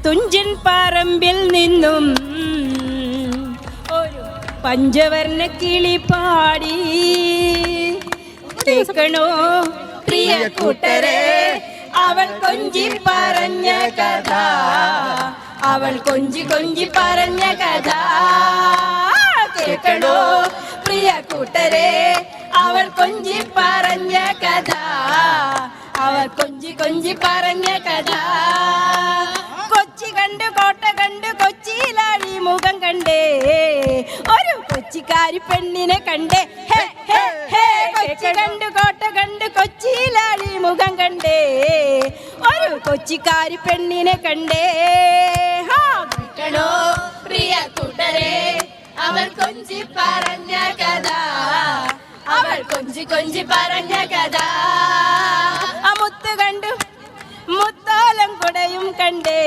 തുഞ്ചൻ പറമ്പിൽ നിന്നും ഒരു പഞ്ചവർണ്ണ കിളി പാടി. കേൾക്കണോ പ്രിയ കൂട്ടരെ അവൾ കൊഞ്ചി പറഞ്ഞ കഥ, അവൾ കൊഞ്ചി കൊഞ്ചി പറഞ്ഞ കഥ. കേൾക്കണോ പ്രിയ കൂട്ടരെ അവൾ കൊഞ്ചി പറഞ്ഞ കഥ, അവൾ കൊഞ്ചി കൊഞ്ചി പറഞ്ഞ കഥ. കൊച്ചി കണ്ട് കോട്ട കണ്ട് കൊച്ചിയിലാഴി മുഖം കണ്ടേ, ഒരു കൊച്ചിക്കാരി പെണ്ണിനെ കണ്ടേ. ഹേ ഹേ ഹേ കൊച്ചി കണ്ട് കോട്ട കണ്ട് കൊച്ചിയിലാഴി മുഖം കണ്ടേ, ഒരു കൊച്ചിക്കാരി പെണ്ണിനെ കണ്ടേ. കേൾക്കണോ പ്രിയ കൂട്ടരെ അവൾ കൊഞ്ചി പറഞ്ഞ കഥ, അവൾ കൊഞ്ചി കൊഞ്ചി പറഞ്ഞ കഥ. ആ മുത്ത് കണ്ടു മുത്തോലം കുടയും കണ്ടേ,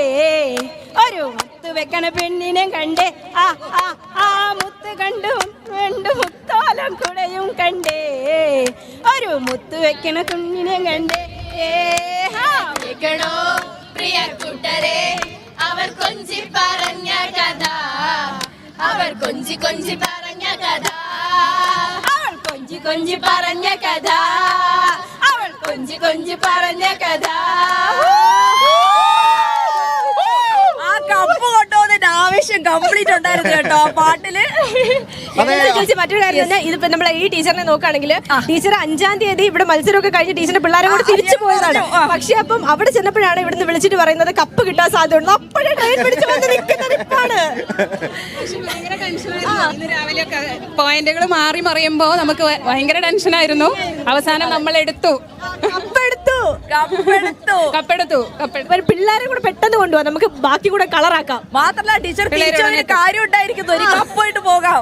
ഒരു മുത്ത് വെക്കണ പെണ്ണിനെ കണ്ടേ. ആ ആ ആ മുത്ത് കണ്ടു കണ്ടു മുത്തോലം കുടയും കണ്ടേ, ഒരു മുത്ത് വെക്കണ കുഞ്ഞിനെ കണ്ടേ. കേൾക്കണോ പ്രിയ കൂട്ടരെ അവൾ കൊഞ്ചി പറഞ്ഞ കഥ, അവൾ കൊഞ്ചി കൊഞ്ചി പറഞ്ഞ കഥ, അവൾ കൊഞ്ചി കൊഞ്ചി പറഞ്ഞ കഥ, അവൾ കൊഞ്ചി കൊഞ്ചി പറഞ്ഞ കഥ. ആ കപ്പ് കൊണ്ടുപോകുന്നതിന്റെ ആവശ്യം കംപ്ലീറ്റ് ഉണ്ടായിരുന്നു കേട്ടോ ആ പാട്ടില്. മറ്റൊരു കാര്യം തന്നെ, ഇതിപ്പോ നമ്മളെ ഈ ടീച്ചറിനെ നോക്കുകയാണെങ്കിൽ ടീച്ചർ 5-ാം തീയതി ഇവിടെ മത്സരമൊക്കെ കഴിഞ്ഞ് ടീച്ചറിന്റെ പിള്ളേരെ കൂടെ തിരിച്ചു പോയതാണ്. പക്ഷെ അപ്പം അവിടെ ചെന്നപ്പോഴാണ് ഇവിടുന്ന് വിളിച്ചിട്ട് പറയുന്നത് കപ്പ് കിട്ടാൻ സാധ്യതയുണ്ട്. അപ്പോഴേ ട്രെയിൻ പിടിച്ചു വന്ന് നിൽക്കുന്ന നിപ്പാണ്. രാവിലെ പോയിന്റുകൾ മാറി മറിയുമ്പോ നമുക്ക് ഭയങ്കര ടെൻഷനായിരുന്നു. അവസാനം നമ്മൾ എടുത്തു, പിള്ളേരെ കൂടെ പെട്ടെന്ന് കൊണ്ടുപോകാം, നമുക്ക് ബാക്കി കൂടെ കളറാക്കാം. മാത്രല്ല ടീച്ചർ കാര്യം ഉണ്ടായിരിക്കുന്നു, ഒരു കപ്പായിട്ട് പോകാം.